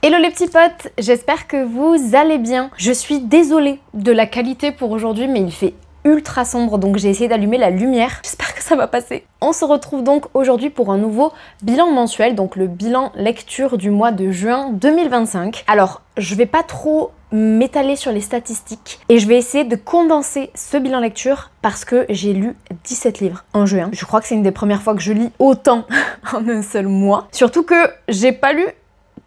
Hello les petits potes, j'espère que vous allez bien. Je suis désolée de la qualité pour aujourd'hui, mais il fait ultra sombre, donc j'ai essayé d'allumer la lumière. J'espère que ça va passer. On se retrouve donc aujourd'hui pour un nouveau bilan mensuel, donc le bilan lecture du mois de juin 2025. Alors, je vais pas trop m'étaler sur les statistiques et je vais essayer de condenser ce bilan lecture parce que j'ai lu 17 livres en juin. Je crois que c'est une des premières fois que je lis autant en un seul mois. Surtout que j'ai pas lu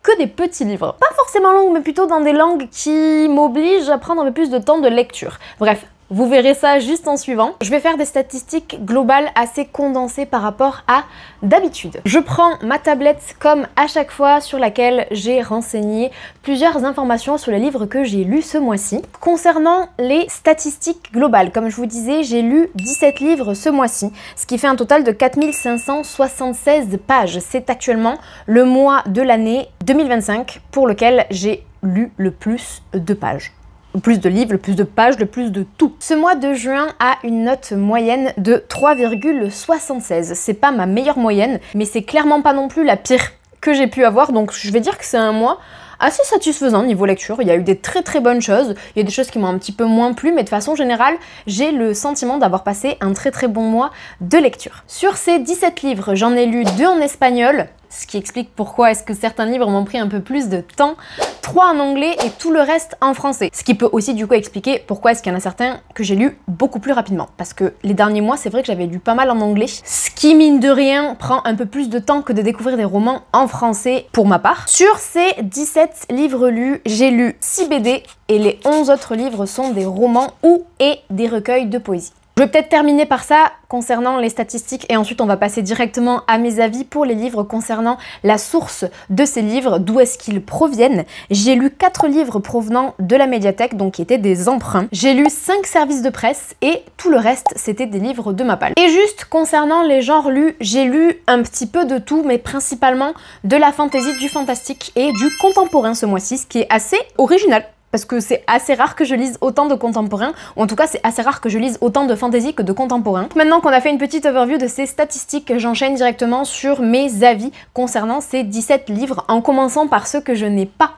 que des petits livres. Pas forcément longs, mais plutôt dans des langues qui m'obligent à prendre un peu plus de temps de lecture. Bref, vous verrez ça juste en suivant. Je vais faire des statistiques globales assez condensées par rapport à d'habitude. Je prends ma tablette comme à chaque fois sur laquelle j'ai renseigné plusieurs informations sur les livres que j'ai lus ce mois-ci. Concernant les statistiques globales, comme je vous disais, j'ai lu 17 livres ce mois-ci, ce qui fait un total de 4576 pages. C'est actuellement le mois de l'année 2025 pour lequel j'ai lu le plus de pages. Le plus de livres, le plus de pages, le plus de tout. Ce mois de juin a une note moyenne de 3,76. C'est pas ma meilleure moyenne, mais c'est clairement pas non plus la pire que j'ai pu avoir, donc je vais dire que c'est un mois assez satisfaisant niveau lecture. Il y a eu des très bonnes choses, il y a des choses qui m'ont un petit peu moins plu, mais de façon générale, j'ai le sentiment d'avoir passé un très bon mois de lecture. Sur ces 17 livres, j'en ai lu 2 en espagnol, ce qui explique pourquoi est-ce que certains livres m'ont pris un peu plus de temps, 3 en anglais et tout le reste en français. Ce qui peut aussi du coup expliquer pourquoi est-ce qu'il y en a certains que j'ai lus beaucoup plus rapidement. Parce que les derniers mois, c'est vrai que j'avais lu pas mal en anglais, ce qui mine de rien prend un peu plus de temps que de découvrir des romans en français pour ma part. Sur ces 17 livres lus, j'ai lu 6 BD et les 11 autres livres sont des romans ou des recueils de poésie. Je vais peut-être terminer par ça concernant les statistiques et ensuite on va passer directement à mes avis pour les livres concernant la source de ces livres, d'où est-ce qu'ils proviennent. J'ai lu 4 livres provenant de la médiathèque, donc qui étaient des emprunts. J'ai lu 5 services de presse et tout le reste c'était des livres de ma palle. Et juste concernant les genres lus, j'ai lu un petit peu de tout, mais principalement de la fantasy, du fantastique et du contemporain ce mois-ci, ce qui est assez original. Parce que c'est assez rare que je lise autant de contemporains, ou en tout cas c'est assez rare que je lise autant de fantasy que de contemporains. Maintenant qu'on a fait une petite overview de ces statistiques, j'enchaîne directement sur mes avis concernant ces 17 livres, en commençant par ceux que je n'ai pas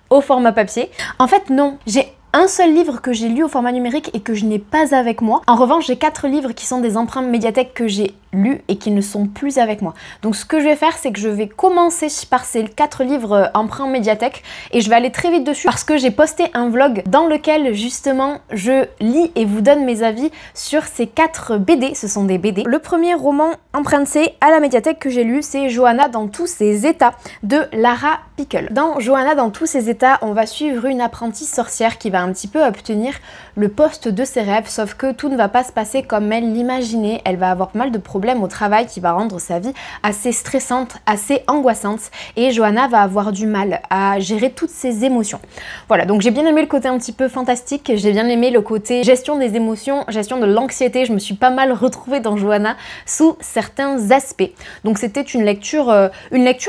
au format papier. En fait non, j'ai un seul livre que j'ai lu au format numérique et que je n'ai pas avec moi. En revanche, j'ai 4 livres qui sont des emprunts médiathèque que j'ai lus et qui ne sont plus avec moi. Donc ce que je vais faire, c'est que je vais commencer par ces 4 livres emprunts médiathèque et je vais aller très vite dessus parce que j'ai posté un vlog dans lequel justement je lis et vous donne mes avis sur ces 4 BD. Ce sont des BD. Le premier roman emprunté à la médiathèque que j'ai lu, c'est Johanna dans tous ses états de Lara Pickle. Dans Johanna dans tous ses états, on va suivre une apprentie sorcière qui va un petit peu obtenir le poste de ses rêves, sauf que tout ne va pas se passer comme elle l'imaginait. Elle va avoir pas mal de problèmes au travail qui va rendre sa vie assez stressante, assez angoissante, et Johanna va avoir du mal à gérer toutes ses émotions. Voilà, donc j'ai bien aimé le côté un petit peu fantastique, j'ai bien aimé le côté gestion des émotions, gestion de l'anxiété. Je me suis pas mal retrouvée dans Johanna sous certains aspects. Donc c'était une lecture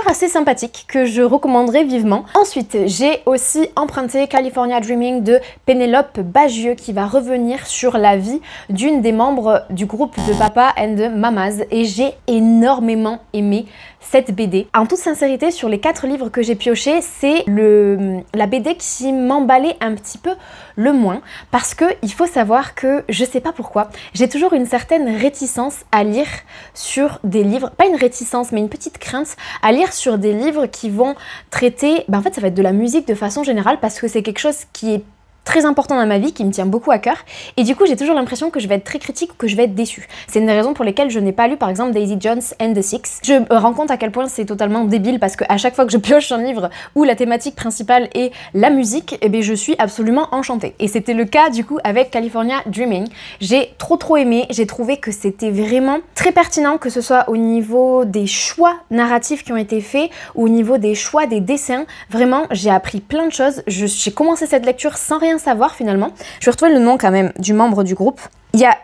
assez sympathique que je recommanderais vivement. Ensuite, j'ai aussi emprunté California Dreaming de Pénélope Bagieux qui va revenir sur la vie d'une des membres du groupe de Papa and Mamas et j'ai énormément aimé cette BD. En toute sincérité, sur les 4 livres que j'ai piochés, c'est la BD qui m'emballait un petit peu le moins parce que il faut savoir que, je sais pas pourquoi, j'ai toujours une certaine réticence à lire sur des livres, pas une réticence mais une petite crainte à lire sur des livres qui vont traiter, en fait ça va être de la musique de façon générale parce que c'est quelque chose qui est très important dans ma vie, qui me tient beaucoup à cœur, et du coup j'ai toujours l'impression que je vais être très critique ou que je vais être déçue. C'est une des raisons pour lesquelles je n'ai pas lu par exemple Daisy Jones and the Six. Je me rends compte à quel point c'est totalement débile parce qu'à chaque fois que je pioche un livre où la thématique principale est la musique, eh bien je suis absolument enchantée. Et c'était le cas du coup avec California Dreaming. J'ai trop aimé, j'ai trouvé que c'était vraiment très pertinent, que ce soit au niveau des choix narratifs qui ont été faits ou au niveau des choix des dessins. Vraiment, j'ai appris plein de choses. J'ai commencé cette lecture sans rien savoir finalement. Je vais retrouver le nom quand même du membre du groupe. Il y a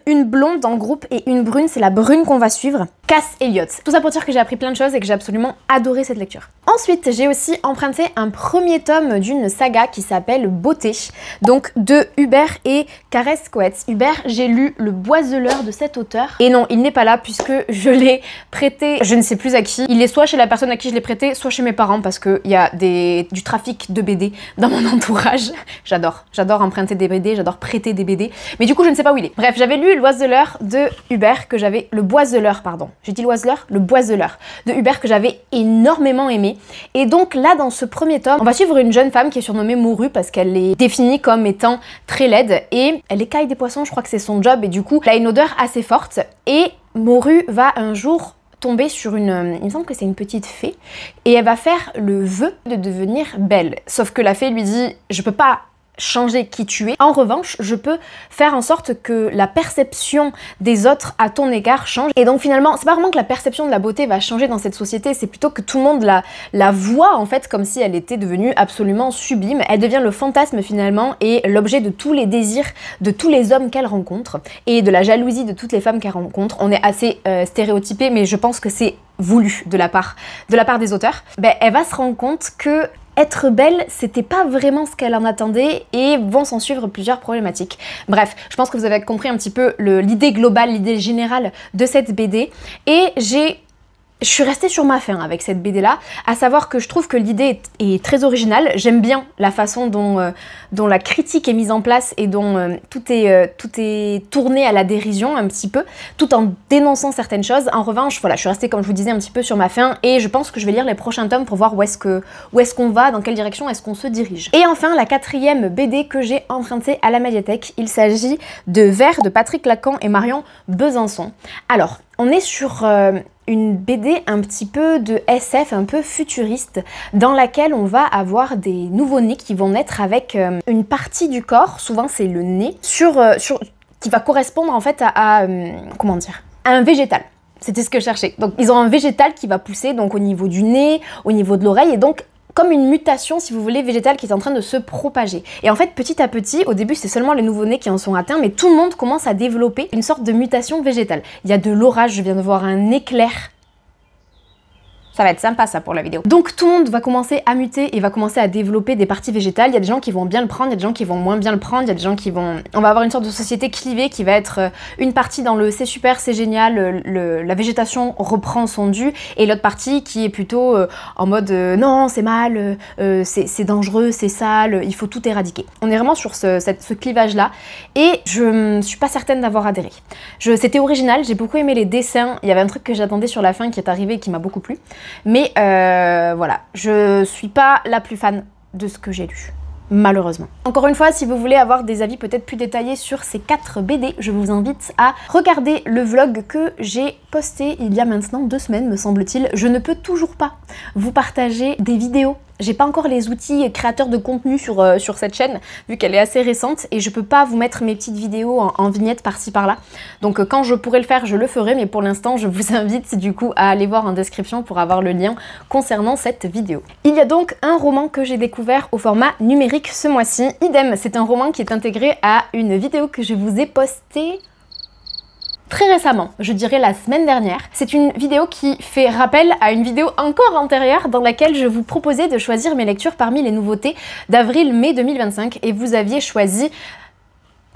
une blonde dans le groupe et une brune, c'est la brune qu'on va suivre. Cass Elliot. Tout ça pour dire que j'ai appris plein de choses et que j'ai absolument adoré cette lecture. Ensuite, j'ai aussi emprunté un premier tome d'une saga qui s'appelle Beauté, donc de Hubert et Carès Coetz. Hubert, j'ai lu Le Boiseleur de cet auteur. Et non, il n'est pas là puisque je l'ai prêté, je ne sais plus à qui. Il est soit chez la personne à qui je l'ai prêté, soit chez mes parents parce qu'il y a du trafic de BD dans mon entourage. J'adore emprunter des BD, j'adore prêter des BD. Mais du coup, je ne sais pas où il est. Bref, j'avais lu L'Oiseleur de Hubert que j'avais... Le Boiseleur, pardon. J'ai dit L'Oiseleur? Le Boiseleur de Hubert que j'avais énormément aimé. Et donc là, dans ce premier tome, on va suivre une jeune femme qui est surnommée Morue parce qu'elle est définie comme étant très laide et elle écaille des poissons, je crois que c'est son job, et du coup, elle a une odeur assez forte. Et Morue va un jour tomber sur il me semble que c'est une petite fée, et elle va faire le vœu de devenir belle. Sauf que la fée lui dit, je peux pas changer qui tu es. En revanche, je peux faire en sorte que la perception des autres à ton égard change. Et donc finalement, c'est pas vraiment que la perception de la beauté va changer dans cette société, c'est plutôt que tout le monde la voit en fait comme si elle était devenue absolument sublime. Elle devient le fantasme finalement et l'objet de tous les désirs de tous les hommes qu'elle rencontre et de la jalousie de toutes les femmes qu'elle rencontre. On est assez stéréotypé, mais je pense que c'est voulu de la part des auteurs. Ben, elle va se rendre compte que être belle, c'était pas vraiment ce qu'elle en attendait et vont s'en suivre plusieurs problématiques. Bref, je pense que vous avez compris un petit peu l'idée globale, l'idée générale de cette BD et je suis restée sur ma faim avec cette BD là, à savoir que je trouve que l'idée est très originale. J'aime bien la façon dont la critique est mise en place et dont tout est tourné à la dérision un petit peu, tout en dénonçant certaines choses. En revanche, voilà, je suis restée, comme je vous disais, un petit peu sur ma faim et je pense que je vais lire les prochains tomes pour voir où est-ce qu'on va, dans quelle direction est-ce qu'on se dirige. Et enfin, la quatrième BD que j'ai empruntée à la médiathèque, il s'agit de Vert de Patrick Lacan et Marion Besançon. Alors, on est sur une BD un petit peu de SF, un peu futuriste, dans laquelle on va avoir des nouveau-nés qui vont naître avec une partie du corps, souvent c'est le nez, qui va correspondre en fait comment dire, à un végétal. C'était ce que je cherchais. Donc ils ont un végétal qui va pousser donc au niveau du nez, au niveau de l'oreille, et donc comme une mutation, si vous voulez, végétale qui est en train de se propager. Et en fait, petit à petit, au début, c'est seulement les nouveau-nés qui en sont atteints, mais tout le monde commence à développer une sorte de mutation végétale. Il y a de l'orage, je viens de voir un éclair. Ça va être sympa ça pour la vidéo. Donc tout le monde va commencer à muter et va commencer à développer des parties végétales. Il y a des gens qui vont bien le prendre, il y a des gens qui vont moins bien le prendre, il y a des gens qui vont... On va avoir une sorte de société clivée qui va être une partie dans le c'est super, c'est génial, la végétation reprend son dû, et l'autre partie qui est plutôt en mode non c'est mal, c'est dangereux, c'est sale, il faut tout éradiquer. On est vraiment sur ce clivage là et je suis pas certaine d'avoir adhéré. C'était original, j'ai beaucoup aimé les dessins, il y avait un truc que j'attendais sur la fin qui est arrivé et qui m'a beaucoup plu. Mais voilà, je suis pas la plus fan de ce que j'ai lu, malheureusement. Encore une fois, si vous voulez avoir des avis peut-être plus détaillés sur ces 4 BD, je vous invite à regarder le vlog que j'ai posté il y a maintenant 2 semaines, me semble-t-il. Je ne peux toujours pas vous partager des vidéos. J'ai pas encore les outils créateurs de contenu sur cette chaîne, vu qu'elle est assez récente, et je peux pas vous mettre mes petites vidéos en vignettes par-ci par-là. Donc quand je pourrai le faire, je le ferai, mais pour l'instant, je vous invite du coup à aller voir en description pour avoir le lien concernant cette vidéo. Il y a donc un roman que j'ai découvert au format numérique ce mois-ci. Idem, c'est un roman qui est intégré à une vidéo que je vous ai postée très récemment, je dirais la semaine dernière. C'est une vidéo qui fait rappel à une vidéo encore antérieure dans laquelle je vous proposais de choisir mes lectures parmi les nouveautés d'avril-mai 2025 et vous aviez choisi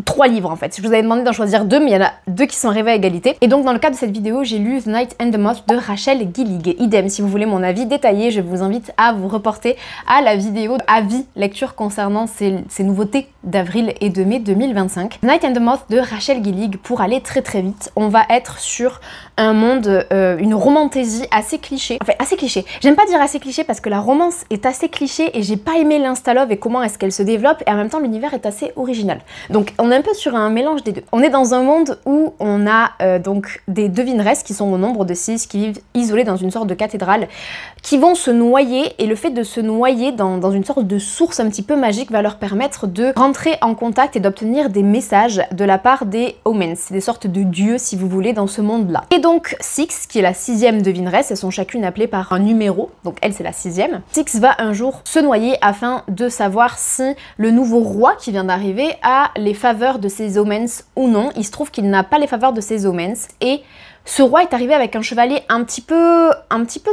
3 livres en fait. Je vous avais demandé d'en choisir 2, mais il y en a 2 qui sont arrivés à égalité. Et donc dans le cadre de cette vidéo, j'ai lu The Night and the Moth de Rachel Gillig. Idem, si vous voulez mon avis détaillé, je vous invite à vous reporter à la vidéo avis lecture concernant ces nouveautés d'avril et de mai 2025. The Night and the Moth de Rachel Gillig, pour aller très très vite, on va être sur un monde, une romantaisie assez cliché. Enfin assez cliché. J'aime pas dire assez cliché parce que la romance est assez cliché et j'ai pas aimé l'insta-love et comment est-ce qu'elle se développe, et en même temps l'univers est assez original. Donc on est un peu sur un mélange des deux. On est dans un monde où on a donc des devineresses qui sont au nombre de 6 qui vivent isolées dans une sorte de cathédrale, qui vont se noyer, et le fait de se noyer dans une sorte de source un petit peu magique va leur permettre de rentrer en contact et d'obtenir des messages de la part des omens. C'est des sortes de dieux si vous voulez dans ce monde-là. Et donc Six, qui est la 6e devineresse, elles sont chacune appelées par un numéro, donc elle c'est la 6e. Six va un jour se noyer afin de savoir si le nouveau roi qui vient d'arriver a les faveurs faveur de ses omens ou non. Il se trouve qu'il n'a pas les faveurs de ses omens et ce roi est arrivé avec un chevalier un petit peu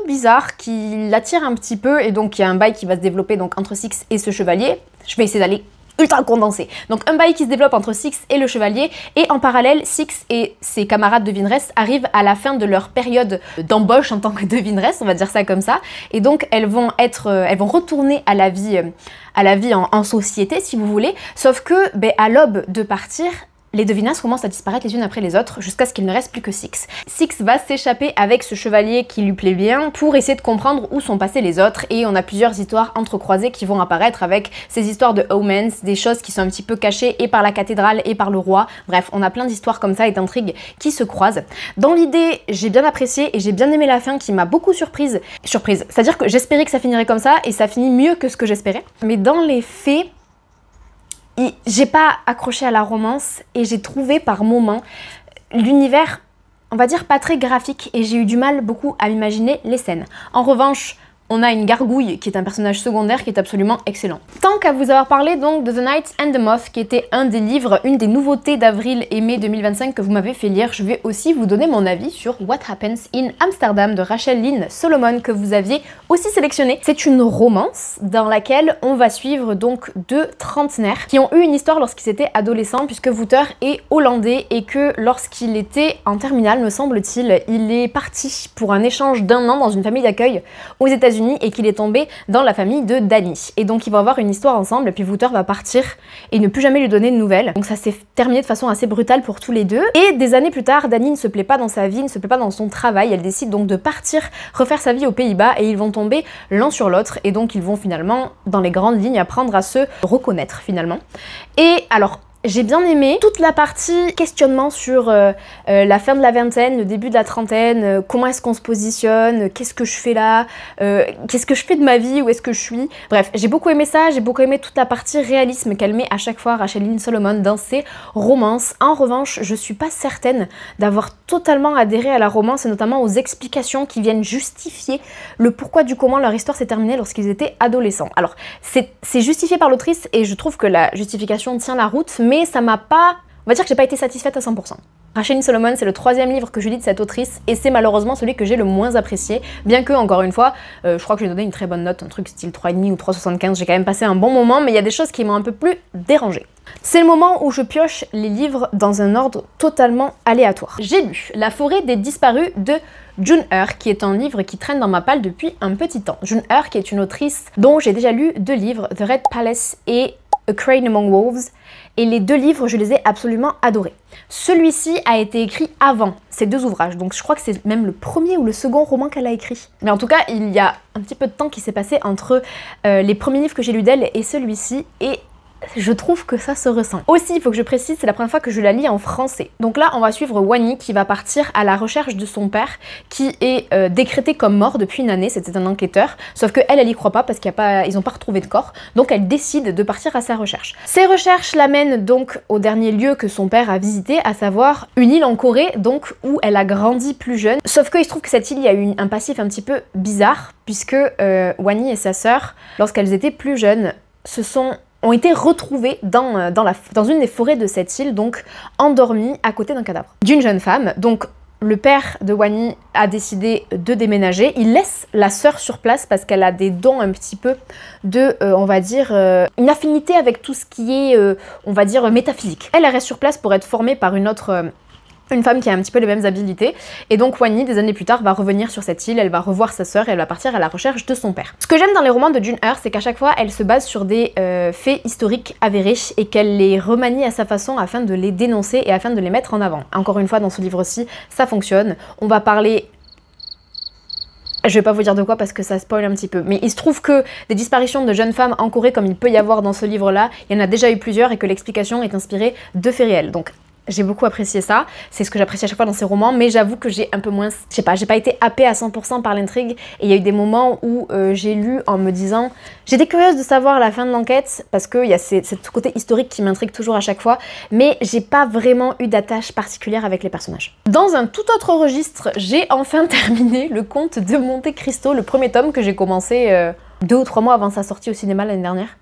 bizarre qui l'attire un petit peu et donc il y a un bail qui va se développer donc entre Six et ce chevalier. Je vais essayer d'aller ultra condensé. Donc un bail qui se développe entre Six et le chevalier et en parallèle Six et ses camarades devineresses arrivent à la fin de leur période d'embauche en tant que devineresses, on va dire ça comme ça, et donc elles vont retourner à la vie en société si vous voulez, sauf que à l'aube de partir, les devinesses commencent à disparaître les unes après les autres jusqu'à ce qu'il ne reste plus que Six. Six va s'échapper avec ce chevalier qui lui plaît bien pour essayer de comprendre où sont passés les autres et on a plusieurs histoires entrecroisées qui vont apparaître avec ces histoires de omens, des choses qui sont un petit peu cachées et par la cathédrale et par le roi. Bref, on a plein d'histoires comme ça et d'intrigues qui se croisent. Dans l'idée, j'ai bien apprécié et j'ai bien aimé la fin qui m'a beaucoup surprise. C'est-à-dire que j'espérais que ça finirait comme ça et ça finit mieux que ce que j'espérais. Mais dans les faits, j'ai pas accroché à la romance et j'ai trouvé par moments l'univers, on va dire, pas très graphique et j'ai eu du mal beaucoup à m'imaginer les scènes. En revanche, on a une gargouille qui est un personnage secondaire qui est absolument excellent. Tant qu'à vous avoir parlé donc de The Knight and the Moth, qui était un des livres, une des nouveautés d'avril et mai 2025 que vous m'avez fait lire, je vais aussi vous donner mon avis sur What Happens in Amsterdam de Rachel Lynn Solomon que vous aviez aussi sélectionné. C'est une romance dans laquelle on va suivre donc deux trentenaires qui ont eu une histoire lorsqu'ils étaient adolescents puisque Wouter est hollandais et que lorsqu'il était en terminale, me semble-t-il, il est parti pour un échange d'1 an dans une famille d'accueil aux États-Unis et qu'il est tombé dans la famille de Danny. Et donc ils vont avoir une histoire ensemble et puis Wouter va partir et ne plus jamais lui donner de nouvelles. Donc ça s'est terminé de façon assez brutale pour tous les deux. Et des années plus tard, Danny ne se plaît pas dans sa vie, ne se plaît pas dans son travail. Elle décide donc de partir refaire sa vie aux Pays-Bas et ils vont tomber l'un sur l'autre et donc ils vont finalement, dans les grandes lignes, apprendre à se reconnaître finalement. Et alors, j'ai bien aimé toute la partie questionnement sur la fin de la vingtaine, le début de la trentaine, comment est-ce qu'on se positionne, qu'est-ce que je fais là, qu'est-ce que je fais de ma vie, où est-ce que je suis. Bref, j'ai beaucoup aimé ça, j'ai beaucoup aimé toute la partie réalisme qu'elle met à chaque fois Rachel Lynn Solomon dans ses romances. En revanche, je suis pas certaine d'avoir totalement adhéré à la romance et notamment aux explications qui viennent justifier le pourquoi du comment leur histoire s'est terminée lorsqu'ils étaient adolescents. Alors, c'est justifié par l'autrice et je trouve que la justification tient la route, mais ça m'a pas... On va dire que j'ai pas été satisfaite à 100%. Rachel Lynn Solomon, c'est le 3e livre que je lis de cette autrice et c'est malheureusement celui que j'ai le moins apprécié, bien que, encore une fois, je crois que j'ai donné une très bonne note, un truc style 3,5 ou 3,75, j'ai quand même passé un bon moment, mais il y a des choses qui m'ont un peu plus dérangée. C'est le moment où je pioche les livres dans un ordre totalement aléatoire. J'ai lu La forêt des disparus de June Hur, qui est un livre qui traîne dans ma palle depuis un petit temps. June Hur, qui est une autrice dont j'ai déjà lu 2 livres, The Red Palace et A Crane Among Wolves, et les 2 livres, je les ai absolument adorés. Celui-ci a été écrit avant ces 2 ouvrages, donc je crois que c'est même le premier ou le second roman qu'elle a écrit. Mais en tout cas, il y a un petit peu de temps qui s'est passé entre les premiers livres que j'ai lus d'elle et celui-ci, et je trouve que ça se ressent. Aussi, il faut que je précise, c'est la première fois que je la lis en français. Donc là, on va suivre Wani qui va partir à la recherche de son père qui est décrété comme mort depuis une année, c'était un enquêteur, sauf que elle y croit pas parce qu'ils n'ont pas retrouvé de corps, donc elle décide de partir à sa recherche. Ses recherches l'amènent donc au dernier lieu que son père a visité, à savoir une île en Corée, donc où elle a grandi plus jeune, sauf qu'il se trouve que cette île, il y a eu un passif un petit peu bizarre, puisque Wani et sa sœur, lorsqu'elles étaient plus jeunes, ont été retrouvés dans une des forêts de cette île, donc endormis à côté d'un cadavre d'une jeune femme. Donc le père de Wani a décidé de déménager, il laisse la sœur sur place parce qu'elle a des dons un petit peu de, on va dire, une affinité avec tout ce qui est, on va dire, métaphysique. Elle reste sur place pour être formée par une femme qui a un petit peu les mêmes habilités, et donc Wani, des années plus tard, va revenir sur cette île, elle va revoir sa sœur et elle va partir à la recherche de son père. Ce que j'aime dans les romans de June Hur, c'est qu'à chaque fois, elle se base sur des faits historiques avérés et qu'elle les remanie à sa façon afin de les dénoncer et afin de les mettre en avant. Encore une fois, dans ce livre-ci, ça fonctionne. On va parler... Je vais pas vous dire de quoi parce que ça spoil un petit peu, mais il se trouve que des disparitions de jeunes femmes en Corée, comme il peut y avoir dans ce livre-là, il y en a déjà eu plusieurs et que l'explication est inspirée de faits réels. Donc j'ai beaucoup apprécié ça, c'est ce que j'apprécie à chaque fois dans ces romans, mais j'avoue que j'ai un peu moins, je sais pas, j'ai pas été happée à 100% par l'intrigue, et il y a eu des moments où j'ai lu en me disant, j'étais curieuse de savoir la fin de l'enquête, parce qu'il y a ce côté historique qui m'intrigue toujours à chaque fois, mais j'ai pas vraiment eu d'attache particulière avec les personnages. Dans un tout autre registre, j'ai enfin terminé Le Comte de Monte Cristo, le premier tome que j'ai commencé 2 ou 3 mois avant sa sortie au cinéma l'année dernière.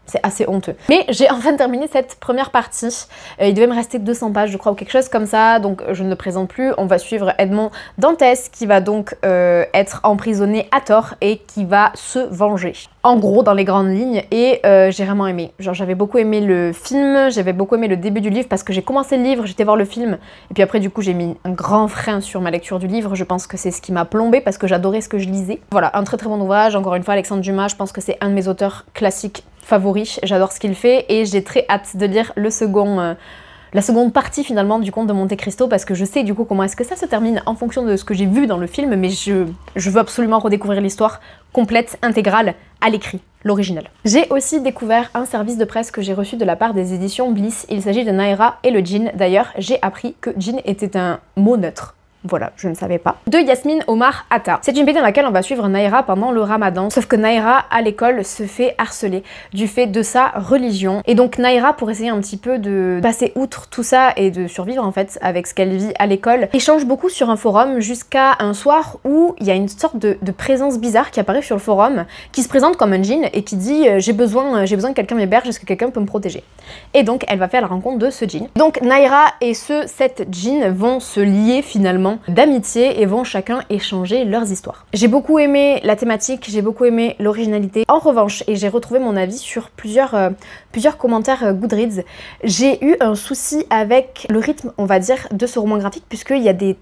C'est assez honteux. Mais j'ai enfin terminé cette première partie. Il devait me rester 200 pages, je crois, ou quelque chose comme ça. Donc je ne présente plus. On va suivre Edmond Dantès qui va donc être emprisonné à tort et qui va se venger. En gros, dans les grandes lignes. Et j'ai vraiment aimé. Genre j'avais beaucoup aimé le film, j'avais beaucoup aimé le début du livre parce que j'ai commencé le livre, j'étais voir le film. Et puis après, du coup, j'ai mis un grand frein sur ma lecture du livre. Je pense que c'est ce qui m'a plombé parce que j'adorais ce que je lisais. Voilà, un très très bon ouvrage. Encore une fois, Alexandre Dumas, je pense que c'est un de mes auteurs classiques favori, j'adore ce qu'il fait et j'ai très hâte de lire la seconde partie finalement du conte de Monte Cristo parce que je sais du coup comment est-ce que ça se termine en fonction de ce que j'ai vu dans le film, mais je veux absolument redécouvrir l'histoire complète, intégrale, à l'écrit, l'original. J'ai aussi découvert un service de presse que j'ai reçu de la part des éditions Bliss. Il s'agit de Naira et le djinn. D'ailleurs, j'ai appris que djinn était un mot neutre. Voilà, je ne savais pas. De Yasmine Omar Atta. C'est une BD dans laquelle on va suivre Naira pendant le ramadan. Sauf que Naira, à l'école, se fait harceler du fait de sa religion. Et donc Naira, pour essayer un petit peu de passer outre tout ça et de survivre en fait avec ce qu'elle vit à l'école, échange beaucoup sur un forum jusqu'à un soir où il y a une sorte de présence bizarre qui apparaît sur le forum, qui se présente comme un djinn et qui dit j'ai besoin que quelqu'un m'héberge, est-ce que quelqu'un peut me protéger? Et donc elle va faire la rencontre de ce djinn. Donc Naira et cette djinn vont se lier finalement d'amitié et vont chacun échanger leurs histoires. J'ai beaucoup aimé la thématique, j'ai beaucoup aimé l'originalité. En revanche, et j'ai retrouvé mon avis sur plusieurs commentaires Goodreads, j'ai eu un souci avec le rythme, on va dire, de ce roman graphique puisqu'il y a des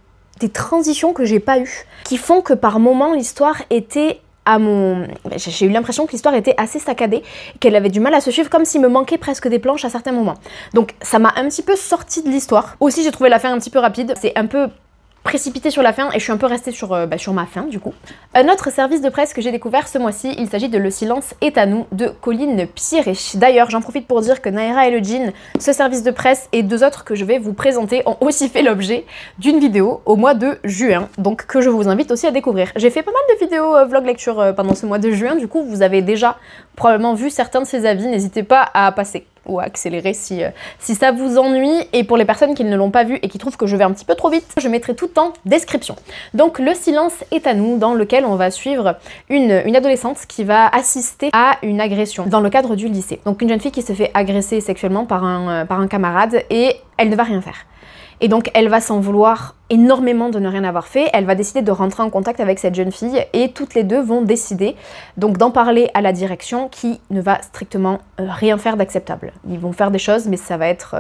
transitions que j'ai pas eues, qui font que par moments l'histoire était j'ai eu l'impression que l'histoire était assez saccadée, qu'elle avait du mal à se suivre, comme s'il me manquait presque des planches à certains moments. Donc ça m'a un petit peu sorti de l'histoire. Aussi j'ai trouvé la fin un petit peu rapide, c'est un peu précipité sur la fin et je suis un peu restée sur ma fin du coup. Un autre service de presse que j'ai découvert ce mois-ci, il s'agit de Le silence est à nous de Colline Pierret. D'ailleurs j'en profite pour dire que Naira et le djinn, ce service de presse et deux autres que je vais vous présenter ont aussi fait l'objet d'une vidéo au mois de juin, donc que je vous invite aussi à découvrir. J'ai fait pas mal de vidéos vlog lecture pendant ce mois de juin, du coup vous avez déjà probablement vu certains de ces avis, n'hésitez pas à passer ou à accélérer si ça vous ennuie. Et pour les personnes qui ne l'ont pas vu et qui trouvent que je vais un petit peu trop vite, je mettrai tout en description. Donc Le silence est à nous, dans lequel on va suivre une adolescente qui va assister à une agression dans le cadre du lycée. Donc une jeune fille qui se fait agresser sexuellement par un camarade et elle ne va rien faire. Et donc elle va s'en vouloir énormément de ne rien avoir fait, elle va décider de rentrer en contact avec cette jeune fille et toutes les deux vont décider donc d'en parler à la direction qui ne va strictement rien faire d'acceptable. Ils vont faire des choses mais ça va être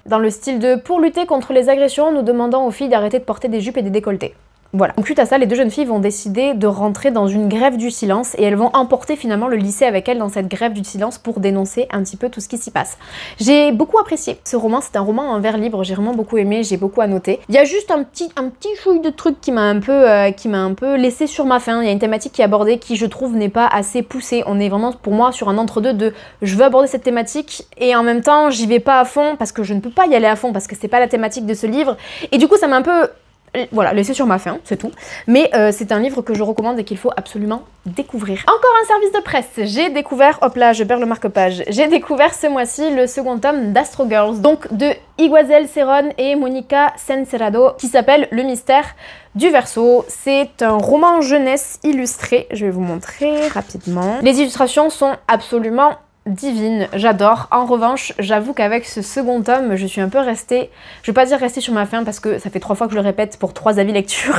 dans le style de pour lutter contre les agressions, nous demandons aux filles d'arrêter de porter des jupes et des décolletés. Voilà. Donc suite à ça, les deux jeunes filles vont décider de rentrer dans une grève du silence et elles vont emporter finalement le lycée avec elles dans cette grève du silence pour dénoncer un petit peu tout ce qui s'y passe. J'ai beaucoup apprécié ce roman, c'est un roman en vers libre, j'ai vraiment beaucoup aimé, j'ai beaucoup annoté. Il y a juste un petit chouille de truc qui m'a un peu laissé sur ma faim. Il y a une thématique qui est abordée qui je trouve n'est pas assez poussée. On est vraiment pour moi sur un entre-deux de je veux aborder cette thématique et en même temps j'y vais pas à fond parce que je ne peux pas y aller à fond parce que c'est pas la thématique de ce livre et du coup ça m'a un peu voilà, laissé sur ma faim, c'est tout. Mais c'est un livre que je recommande et qu'il faut absolument découvrir. Encore un service de presse. J'ai découvert, hop là, je perds le marque-page. J'ai découvert ce mois-ci le second tome d'Astro Girls, donc de Iguazel Cerón et Monica Senserrado, qui s'appelle Le mystère du Verseau. C'est un roman jeunesse illustré. Je vais vous montrer rapidement. Les illustrations sont absolument divine, j'adore. En revanche, j'avoue qu'avec ce second tome, je suis un peu restée, je vais pas dire restée sur ma faim parce que ça fait 3 fois que je le répète pour 3 avis lecture,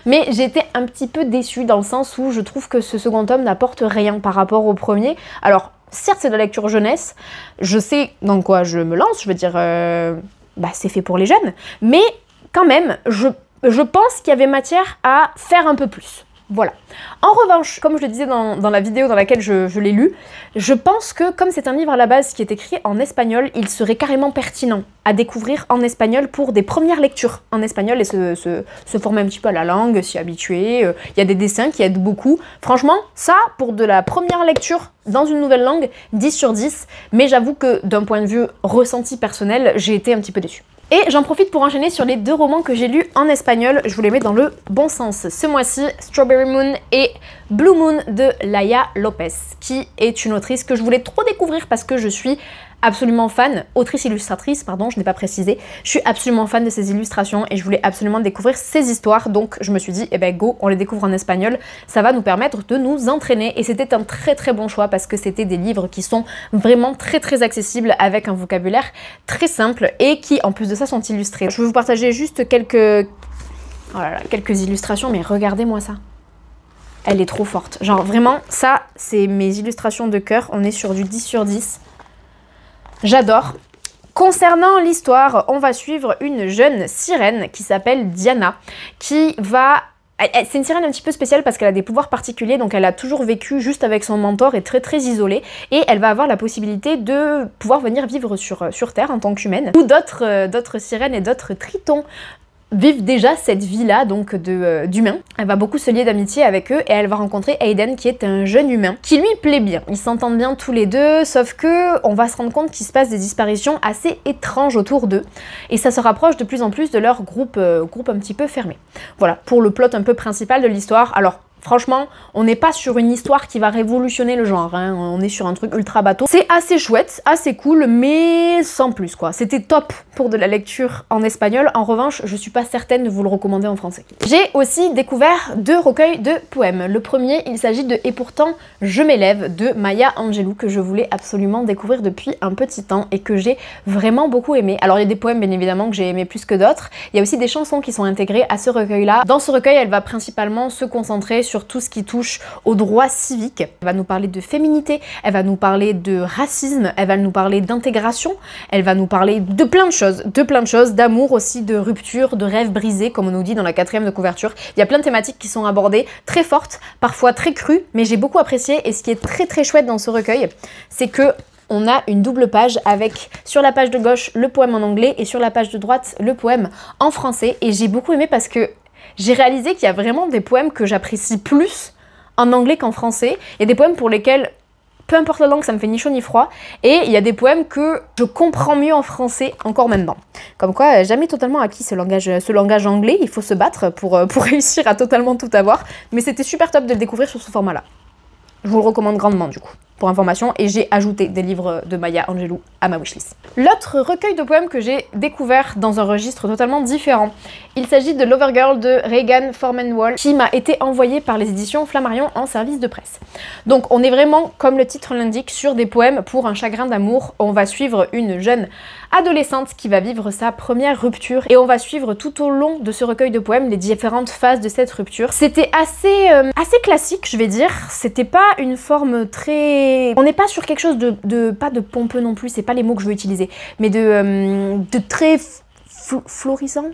mais j'ai été un petit peu déçue dans le sens où je trouve que ce second tome n'apporte rien par rapport au premier. Alors, certes c'est de la lecture jeunesse, je sais dans quoi je me lance, je veux dire, c'est fait pour les jeunes, mais quand même, je pense qu'il y avait matière à faire un peu plus. Voilà. En revanche, comme je le disais dans la vidéo dans laquelle je l'ai lu, je pense que comme c'est un livre à la base qui est écrit en espagnol, il serait carrément pertinent à découvrir en espagnol pour des premières lectures en espagnol et se former un petit peu à la langue, s'y habituer. Il y a des dessins qui aident beaucoup. Franchement, ça, pour de la première lecture dans une nouvelle langue, 10 sur 10. Mais j'avoue que d'un point de vue ressenti personnel, j'ai été un petit peu déçue. Et j'en profite pour enchaîner sur les 2 romans que j'ai lus en espagnol, je vous les mets dans le bon sens. Ce mois-ci, Strawberry Moon et Blue Moon de Laia Lopez, qui est une autrice que je voulais trop découvrir parce que je suis absolument fan, autrice illustratrice, pardon, je n'ai pas précisé, je suis absolument fan de ces illustrations et je voulais absolument découvrir ces histoires, donc je me suis dit, eh ben go, on les découvre en espagnol, ça va nous permettre de nous entraîner et c'était un très bon choix parce que c'était des livres qui sont vraiment très accessibles avec un vocabulaire très simple et qui en plus de ça sont illustrés. Je vais vous partager juste quelques illustrations, mais regardez-moi ça. Elle est trop forte. Genre vraiment, ça, c'est mes illustrations de cœur. On est sur du 10 sur 10. J'adore. Concernant l'histoire, on va suivre une jeune sirène qui s'appelle Diana, qui va... C'est une sirène un petit peu spéciale parce qu'elle a des pouvoirs particuliers, donc elle a toujours vécu juste avec son mentor et très isolée, et elle va avoir la possibilité de pouvoir venir vivre sur Terre en tant qu'humaine, où d'autres sirènes et d'autres tritons vivent déjà cette vie-là, donc d'humains. Elle va beaucoup se lier d'amitié avec eux et elle va rencontrer Aiden qui est un jeune humain qui lui plaît bien. Ils s'entendent bien tous les deux, sauf que on va se rendre compte qu'il se passe des disparitions assez étranges autour d'eux et ça se rapproche de plus en plus de leur groupe un petit peu fermé. Voilà, pour le plot un peu principal de l'histoire. Alors, franchement, on n'est pas sur une histoire qui va révolutionner le genre, hein. On est sur un truc ultra bateau. C'est assez chouette, assez cool, mais sans plus quoi. C'était top pour de la lecture en espagnol. En revanche, je suis pas certaine de vous le recommander en français. J'ai aussi découvert 2 recueils de poèmes. Le premier, il s'agit de Et pourtant, je m'élève de Maya Angelou, que je voulais absolument découvrir depuis un petit temps et que j'ai vraiment beaucoup aimé. Alors il y a des poèmes bien évidemment que j'ai aimé plus que d'autres. Il y a aussi des chansons qui sont intégrées à ce recueil-là. Dans ce recueil, elle va principalement se concentrer sur tout ce qui touche aux droits civiques. Elle va nous parler de féminité, elle va nous parler de racisme, elle va nous parler d'intégration, elle va nous parler de plein de choses, d'amour aussi, de rupture, de rêves brisés, comme on nous dit dans la 4e de couverture. Il y a plein de thématiques qui sont abordées, très fortes, parfois très crues, mais j'ai beaucoup apprécié et ce qui est très chouette dans ce recueil, c'est que on a une double page avec sur la page de gauche le poème en anglais et sur la page de droite le poème en français et j'ai beaucoup aimé parce que j'ai réalisé qu'il y a vraiment des poèmes que j'apprécie plus en anglais qu'en français. Il y a des poèmes pour lesquels, peu importe la langue, ça me fait ni chaud ni froid. Et il y a des poèmes que je comprends mieux en français encore maintenant. Comme quoi, jamais totalement acquis ce langage anglais. Il faut se battre pour réussir à totalement tout avoir. Mais c'était super top de le découvrir sur ce format-là. Je vous le recommande grandement du coup, pour information, et j'ai ajouté des livres de Maya Angelou à ma wishlist. L'autre recueil de poèmes que j'ai découvert dans un registre totalement différent, il s'agit de Lovergirl de Regan Forman-Wall, qui m'a été envoyé par les éditions Flammarion en service de presse. Donc on est vraiment, comme le titre l'indique, sur des poèmes pour un chagrin d'amour. On va suivre une jeune adolescente qui va vivre sa première rupture et on va suivre tout au long de ce recueil de poèmes les différentes phases de cette rupture. C'était assez classique, je vais dire. C'était pas une forme très... On n'est pas sur quelque chose pas de pompeux non plus, c'est pas les mots que je veux utiliser, mais de très florissant,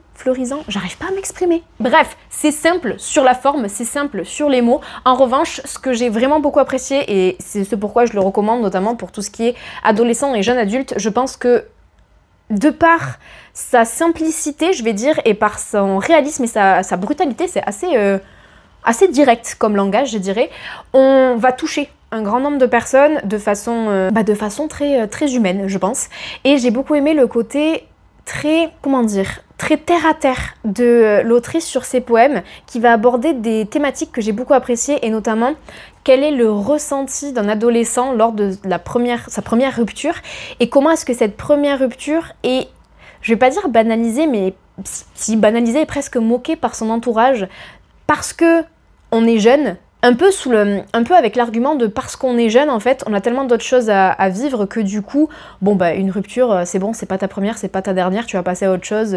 j'arrive pas à m'exprimer. Bref, c'est simple sur la forme, c'est simple sur les mots. En revanche, ce que j'ai vraiment beaucoup apprécié, et c'est ce pourquoi je le recommande, notamment pour tout ce qui est adolescent et jeune adulte, je pense que de par sa simplicité, je vais dire, et par son réalisme et sa brutalité, c'est assez direct comme langage, je dirais, on va toucher un grand nombre de personnes de façon très humaine, je pense. Et j'ai beaucoup aimé le côté très terre à terre de l'autrice sur ses poèmes, qui va aborder des thématiques que j'ai beaucoup appréciées, et notamment quel est le ressenti d'un adolescent lors de sa première rupture, et comment est-ce que cette première rupture est, je vais pas dire banalisée, mais si banalisée et presque moquée par son entourage, parce que on est jeune, un peu avec l'argument de parce qu'on est jeune, en fait, on a tellement d'autres choses à vivre que du coup, bon bah une rupture, c'est bon, c'est pas ta première, c'est pas ta dernière, tu vas passer à autre chose,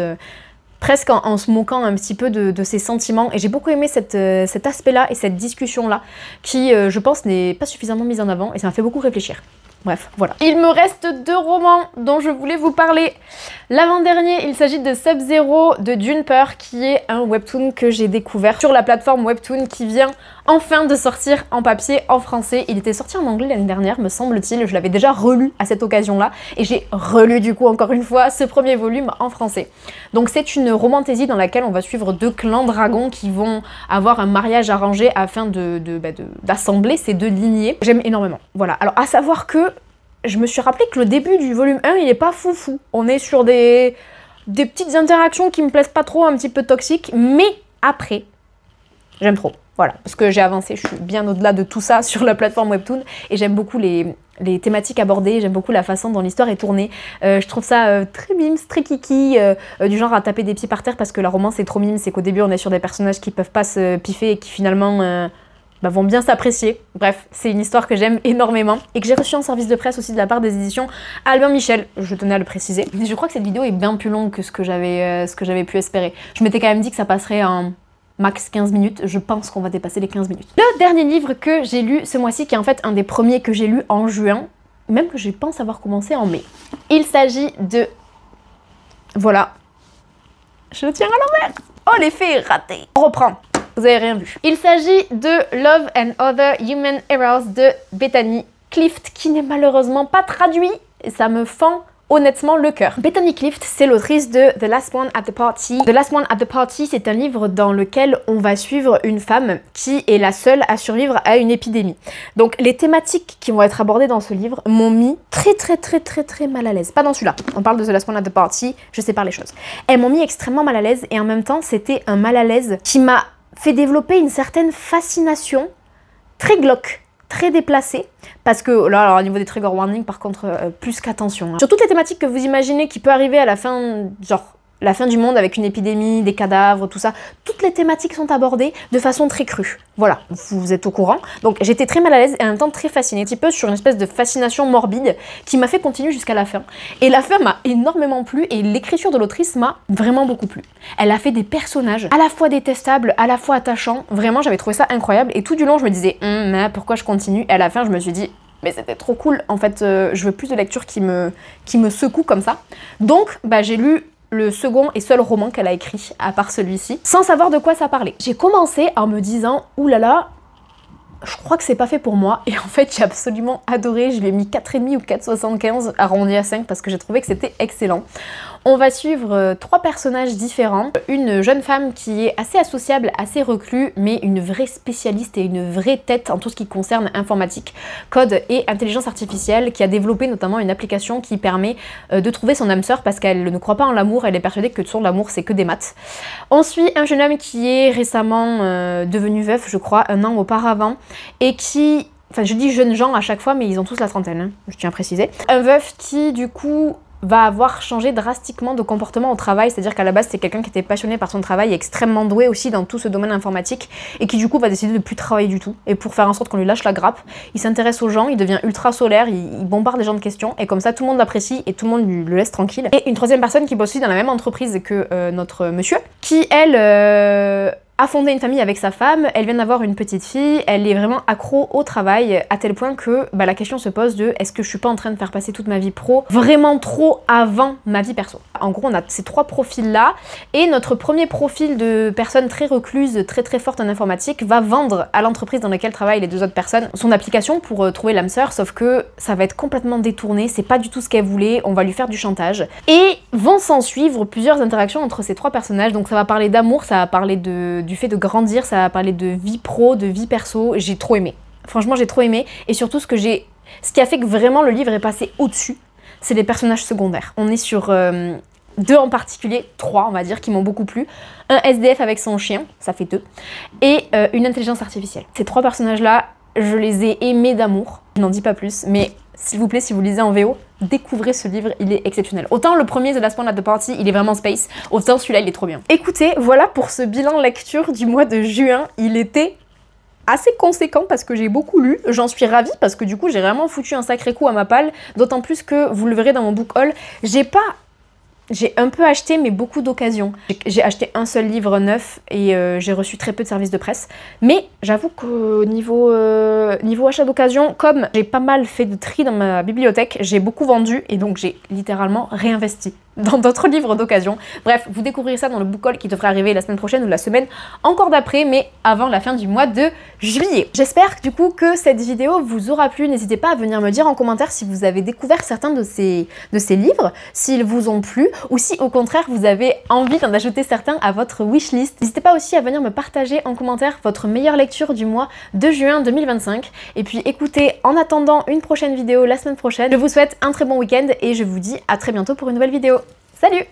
presque en se moquant un petit peu de ses sentiments. Et j'ai beaucoup aimé cet aspect-là et cette discussion-là, qui, je pense, n'est pas suffisamment mise en avant, et ça m'a fait beaucoup réfléchir. Bref, voilà. Il me reste 2 romans dont je voulais vous parler. L'avant-dernier, il s'agit de Sub-Zero de Juniper, qui est un webtoon que j'ai découvert sur la plateforme Webtoon, qui vient enfin de sortir en papier en français. Il était sorti en anglais l'année dernière, me semble-t-il. Je l'avais déjà relu à cette occasion-là, et j'ai relu du coup encore une fois ce premier volume en français. Donc c'est une romantaisie dans laquelle on va suivre 2 clans dragons qui vont avoir un mariage arrangé afin d'assembler ces 2 lignées. J'aime énormément. Voilà. Alors à savoir que je me suis rappelé que le début du volume 1, il est pas foufou. On est sur des petites interactions qui me plaisent pas trop, un petit peu toxiques, mais après, j'aime trop. Voilà, parce que j'ai avancé, je suis bien au-delà de tout ça sur la plateforme Webtoon et j'aime beaucoup les thématiques abordées, j'aime beaucoup la façon dont l'histoire est tournée. Je trouve ça très mimes, très kiki, du genre à taper des pieds par terre parce que la romance est trop mime, c'est qu'au début on est sur des personnages qui peuvent pas se piffer et qui finalement vont bien s'apprécier. Bref, c'est une histoire que j'aime énormément et que j'ai reçue en service de presse aussi de la part des éditions Albin Michel, je tenais à le préciser. Mais je crois que cette vidéo est bien plus longue que ce que j'avais pu espérer. Je m'étais quand même dit que ça passerait en max 15 minutes, je pense qu'on va dépasser les 15 minutes. Le dernier livre que j'ai lu ce mois-ci, qui est en fait un des premiers que j'ai lu en juin, même que je pense avoir commencé en mai. Il s'agit de... Voilà. Je le tiens à l'envers. Oh, l'effet est raté. On reprend. Vous avez rien vu. Il s'agit de Love and Other Human Errors de Bethany Clift, qui n'est malheureusement pas traduit, et ça me fend honnêtement le cœur. Bethany Clift, c'est l'autrice de The Last One at the Party. The Last One at the Party, c'est un livre dans lequel on va suivre une femme qui est la seule à survivre à une épidémie. Donc les thématiques qui vont être abordées dans ce livre m'ont mis très mal à l'aise. Pas dans celui-là, on parle de The Last One at the Party, je sépare les choses. Elles m'ont mis extrêmement mal à l'aise et en même temps c'était un mal à l'aise qui m'a fait développer une certaine fascination très glauque, très déplacée, parce que là, alors, au niveau des trigger warnings, par contre, plus qu'attention. Hein. Sur toutes les thématiques que vous imaginez qui peut arriver à la fin, genre la fin du monde avec une épidémie, des cadavres, tout ça, toutes les thématiques sont abordées de façon très crue. Voilà, vous êtes au courant. Donc j'étais très mal à l'aise et en même temps très fascinée, un petit peu sur une espèce de fascination morbide qui m'a fait continuer jusqu'à la fin. Et la fin m'a énormément plu et l'écriture de l'autrice m'a vraiment beaucoup plu. Elle a fait des personnages à la fois détestables, à la fois attachants. Vraiment, j'avais trouvé ça incroyable et tout du long je me disais mais pourquoi je continue? Et à la fin je me suis dit mais c'était trop cool. En fait, je veux plus de lecture qui me secoue comme ça. Donc j'ai lu le second et seul roman qu'elle a écrit, à part celui-ci, sans savoir de quoi ça parlait. J'ai commencé en me disant, oulala, je crois que c'est pas fait pour moi, et en fait j'ai absolument adoré, je lui ai mis 4,5 ou 4,75 arrondi à 5 parce que j'ai trouvé que c'était excellent. On va suivre 3 personnages différents. Une jeune femme qui est assez associable, assez reclus, mais une vraie spécialiste et une vraie tête en tout ce qui concerne informatique, code et intelligence artificielle, qui a développé notamment une application qui permet de trouver son âme sœur parce qu'elle ne croit pas en l'amour, elle est persuadée que son l'amour c'est que des maths. On suit un jeune homme qui est récemment devenu veuf, je crois, 1 an auparavant, et qui... Enfin, je dis jeunes gens à chaque fois, mais ils ont tous la trentaine, hein, je tiens à préciser. Un veuf qui, du coup, va avoir changé drastiquement de comportement au travail, c'est-à-dire qu'à la base c'est quelqu'un qui était passionné par son travail, extrêmement doué aussi dans tout ce domaine informatique et qui du coup va décider de plus travailler du tout et pour faire en sorte qu'on lui lâche la grappe, il s'intéresse aux gens, il devient ultra solaire, il bombarde les gens de questions et comme ça tout le monde l'apprécie et tout le monde le laisse tranquille. Et une troisième personne qui bosse aussi dans la même entreprise que notre monsieur, qui elle a fondé une famille avec sa femme, elle vient d'avoir une petite fille, elle est vraiment accro au travail à tel point que la question se pose de est-ce que je suis pas en train de faire passer toute ma vie pro vraiment trop avant ma vie perso. En gros on a ces 3 profils là et notre premier profil de personne très recluse, très forte en informatique va vendre à l'entreprise dans laquelle travaillent les 2 autres personnes son application pour trouver l'âme sœur, sauf que ça va être complètement détourné, c'est pas du tout ce qu'elle voulait, on va lui faire du chantage. Et vont s'en suivre plusieurs interactions entre ces 3 personnages, donc ça va parler d'amour, ça va parler du fait de grandir, ça va parler de vie pro, de vie perso, j'ai trop aimé. Franchement j'ai trop aimé et surtout ce qui a fait que vraiment le livre est passé au-dessus, c'est les personnages secondaires. On est sur 2 en particulier, 3 on va dire, qui m'ont beaucoup plu. Un SDF avec son chien, ça fait 2, et une intelligence artificielle. Ces 3 personnages là, je les ai aimés d'amour, je n'en dis pas plus, mais s'il vous plaît, si vous lisez en VO, découvrez ce livre, il est exceptionnel. Autant le premier, The Last One at the Party, il est vraiment space, autant celui-là, il est trop bien. Écoutez, voilà pour ce bilan lecture du mois de juin. Il était assez conséquent parce que j'ai beaucoup lu, j'en suis ravie parce que du coup, j'ai vraiment foutu un sacré coup à ma palle, d'autant plus que, vous le verrez dans mon book haul, j'ai un peu acheté, mais beaucoup d'occasions. J'ai acheté un seul livre neuf et j'ai reçu très peu de services de presse. Mais j'avoue qu'au niveau achat d'occasion, comme j'ai pas mal fait de tri dans ma bibliothèque, j'ai beaucoup vendu et donc j'ai littéralement réinvesti dans d'autres livres d'occasion. Bref, vous découvrirez ça dans le book haul qui devrait arriver la semaine prochaine ou la semaine encore d'après, mais avant la fin du mois de juillet. J'espère du coup que cette vidéo vous aura plu. N'hésitez pas à venir me dire en commentaire si vous avez découvert certains de ces livres, s'ils vous ont plu, ou si au contraire vous avez envie d'en ajouter certains à votre wishlist. N'hésitez pas aussi à venir me partager en commentaire votre meilleure lecture du mois de juin 2025. Et puis écoutez, en attendant une prochaine vidéo la semaine prochaine, je vous souhaite un très bon week-end et je vous dis à très bientôt pour une nouvelle vidéo. Salut!